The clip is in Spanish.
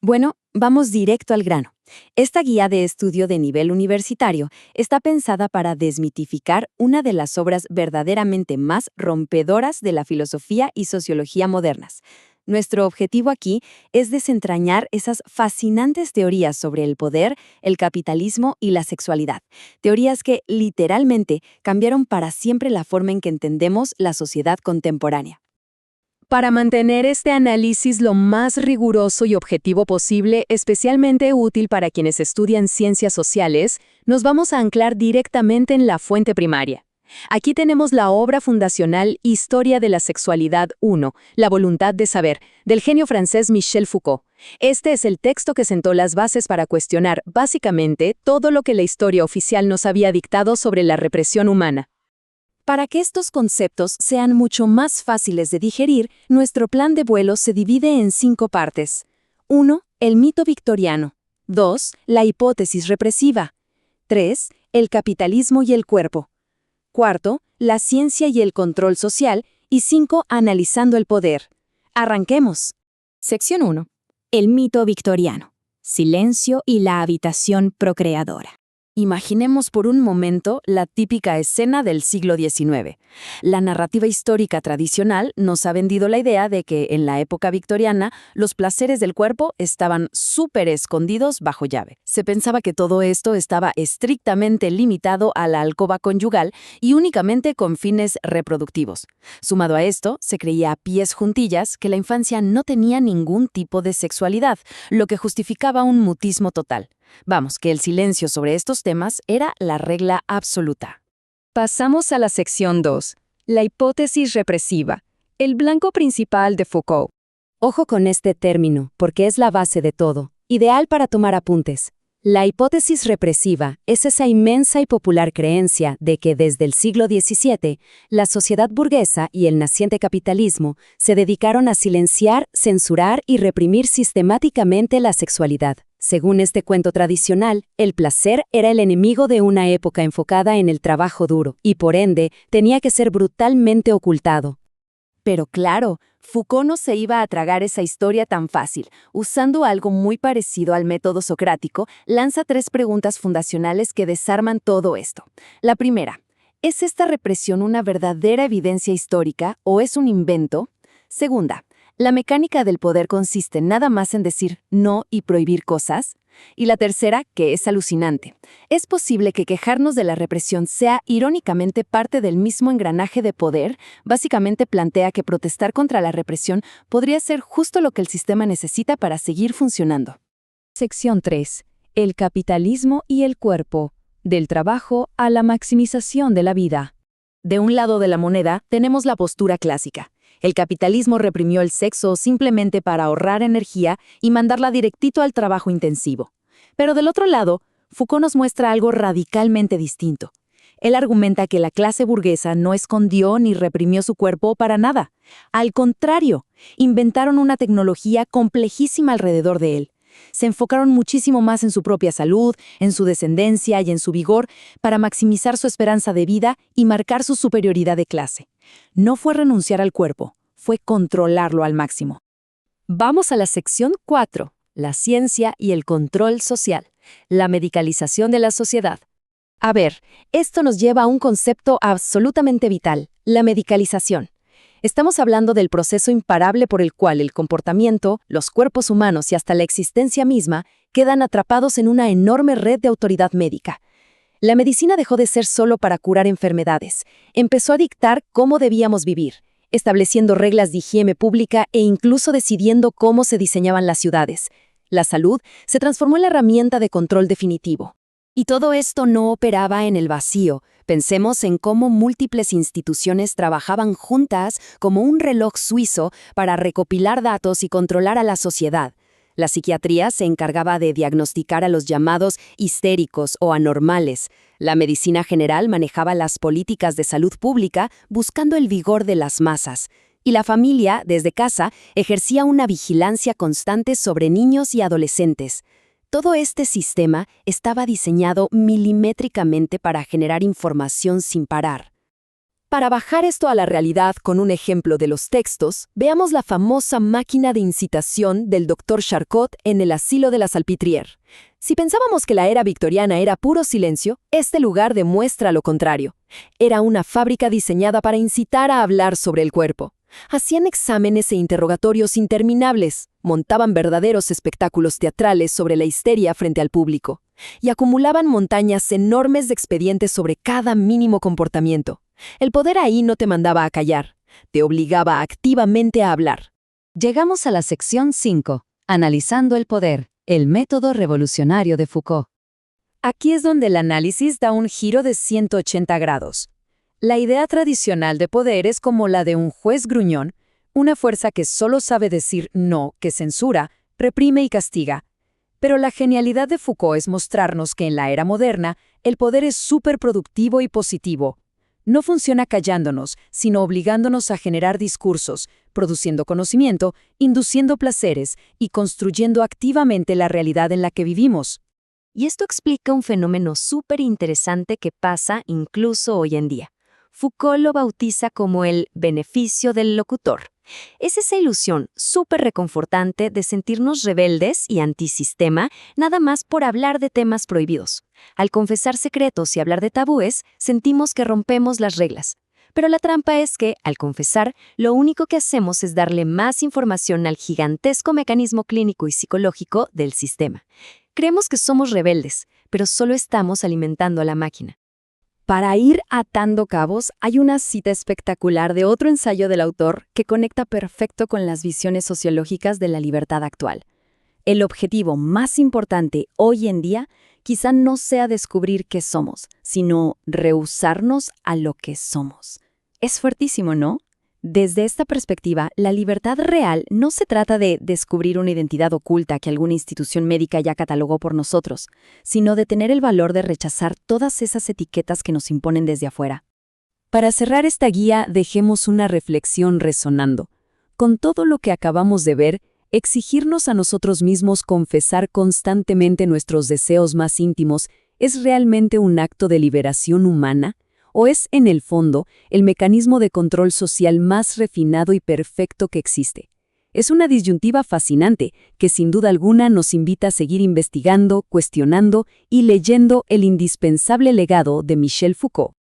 Bueno, vamos directo al grano. Esta guía de estudio de nivel universitario está pensada para desmitificar una de las obras verdaderamente más rompedoras de la filosofía y sociología modernas. Nuestro objetivo aquí es desentrañar esas fascinantes teorías sobre el poder, el capitalismo y la sexualidad. Teorías que, literalmente, cambiaron para siempre la forma en que entendemos la sociedad contemporánea. Para mantener este análisis lo más riguroso y objetivo posible, especialmente útil para quienes estudian ciencias sociales, nos vamos a anclar directamente en la fuente primaria. Aquí tenemos la obra fundacional Historia de la Sexualidad 1, La voluntad de saber, del genio francés Michel Foucault. Este es el texto que sentó las bases para cuestionar, básicamente, todo lo que la historia oficial nos había dictado sobre la represión humana. Para que estos conceptos sean mucho más fáciles de digerir, nuestro plan de vuelo se divide en 5 partes. 1. El mito victoriano. 2. La hipótesis represiva. 3. El capitalismo y el cuerpo. 4. La ciencia y el control social. Y 5. Analizando el poder. Arranquemos. Sección 1. El mito victoriano. Silencio y la habitación procreadora. Imaginemos por un momento la típica escena del siglo XIX. La narrativa histórica tradicional nos ha vendido la idea de que en la época victoriana los placeres del cuerpo estaban súper escondidos bajo llave. Se pensaba que todo esto estaba estrictamente limitado a la alcoba conyugal y únicamente con fines reproductivos. Sumado a esto, se creía a pies juntillas que la infancia no tenía ningún tipo de sexualidad, lo que justificaba un mutismo total. Vamos, que el silencio sobre estos temas era la regla absoluta. Pasamos a la sección 2, la hipótesis represiva, el blanco principal de Foucault. Ojo con este término, porque es la base de todo, ideal para tomar apuntes. La hipótesis represiva es esa inmensa y popular creencia de que desde el siglo XVII, la sociedad burguesa y el naciente capitalismo se dedicaron a silenciar, censurar y reprimir sistemáticamente la sexualidad. Según este cuento tradicional, el placer era el enemigo de una época enfocada en el trabajo duro y, por ende, tenía que ser brutalmente ocultado. Pero claro, Foucault no se iba a tragar esa historia tan fácil. Usando algo muy parecido al método socrático, lanza 3 preguntas fundacionales que desarman todo esto. La primera, ¿es esta represión una verdadera evidencia histórica o es un invento? Segunda, ¿la mecánica del poder consiste nada más en decir no y prohibir cosas? Y la tercera, que es alucinante. ¿Es posible que quejarnos de la represión sea irónicamente parte del mismo engranaje de poder? Básicamente plantea que protestar contra la represión podría ser justo lo que el sistema necesita para seguir funcionando. Sección 3. El capitalismo y el cuerpo, del trabajo a la maximización de la vida. De un lado de la moneda tenemos la postura clásica. El capitalismo reprimió el sexo simplemente para ahorrar energía y mandarla directito al trabajo intensivo. Pero del otro lado, Foucault nos muestra algo radicalmente distinto. Él argumenta que la clase burguesa no escondió ni reprimió su cuerpo para nada. Al contrario, inventaron una tecnología complejísima alrededor de él. Se enfocaron muchísimo más en su propia salud, en su descendencia y en su vigor para maximizar su esperanza de vida y marcar su superioridad de clase. No fue renunciar al cuerpo, fue controlarlo al máximo. Vamos a la sección 4, la ciencia y el control social, la medicalización de la sociedad. A ver, esto nos lleva a un concepto absolutamente vital, la medicalización. Estamos hablando del proceso imparable por el cual el comportamiento, los cuerpos humanos y hasta la existencia misma quedan atrapados en una enorme red de autoridad médica. La medicina dejó de ser solo para curar enfermedades. Empezó a dictar cómo debíamos vivir, estableciendo reglas de higiene pública e incluso decidiendo cómo se diseñaban las ciudades. La salud se transformó en la herramienta de control definitivo. Y todo esto no operaba en el vacío. Pensemos en cómo múltiples instituciones trabajaban juntas como un reloj suizo para recopilar datos y controlar a la sociedad. La psiquiatría se encargaba de diagnosticar a los llamados histéricos o anormales. La medicina general manejaba las políticas de salud pública buscando el vigor de las masas. Y la familia, desde casa, ejercía una vigilancia constante sobre niños y adolescentes. Todo este sistema estaba diseñado milimétricamente para generar información sin parar. Para bajar esto a la realidad con un ejemplo de los textos, veamos la famosa máquina de incitación del Dr. Charcot en el Asilo de la Salpêtrière. Si pensábamos que la era victoriana era puro silencio, este lugar demuestra lo contrario. Era una fábrica diseñada para incitar a hablar sobre el cuerpo. Hacían exámenes e interrogatorios interminables, montaban verdaderos espectáculos teatrales sobre la histeria frente al público, y acumulaban montañas enormes de expedientes sobre cada mínimo comportamiento. El poder ahí no te mandaba a callar, te obligaba activamente a hablar. Llegamos a la sección 5, Analizando el poder, el método revolucionario de Foucault. Aquí es donde el análisis da un giro de 180 grados. La idea tradicional de poder es como la de un juez gruñón, una fuerza que solo sabe decir no, que censura, reprime y castiga. Pero la genialidad de Foucault es mostrarnos que en la era moderna, el poder es superproductivo y positivo. No funciona callándonos, sino obligándonos a generar discursos, produciendo conocimiento, induciendo placeres y construyendo activamente la realidad en la que vivimos. Y esto explica un fenómeno súper interesante que pasa incluso hoy en día. Foucault lo bautiza como el beneficio del locutor. Es esa ilusión súper reconfortante de sentirnos rebeldes y antisistema nada más por hablar de temas prohibidos. Al confesar secretos y hablar de tabúes, sentimos que rompemos las reglas. Pero la trampa es que, al confesar, lo único que hacemos es darle más información al gigantesco mecanismo clínico y psicológico del sistema. Creemos que somos rebeldes, pero solo estamos alimentando a la máquina. Para ir atando cabos, hay una cita espectacular de otro ensayo del autor que conecta perfecto con las visiones sociológicas de la libertad actual. El objetivo más importante hoy en día quizá no sea descubrir qué somos, sino rehusarnos a lo que somos. Es fuertísimo, ¿no? Desde esta perspectiva, la libertad real no se trata de descubrir una identidad oculta que alguna institución médica ya catalogó por nosotros, sino de tener el valor de rechazar todas esas etiquetas que nos imponen desde afuera. Para cerrar esta guía, dejemos una reflexión resonando. Con todo lo que acabamos de ver, exigirnos a nosotros mismos confesar constantemente nuestros deseos más íntimos ¿es realmente un acto de liberación humana? ¿O es, en el fondo, el mecanismo de control social más refinado y perfecto que existe? Es una disyuntiva fascinante que sin duda alguna nos invita a seguir investigando, cuestionando y leyendo el indispensable legado de Michel Foucault.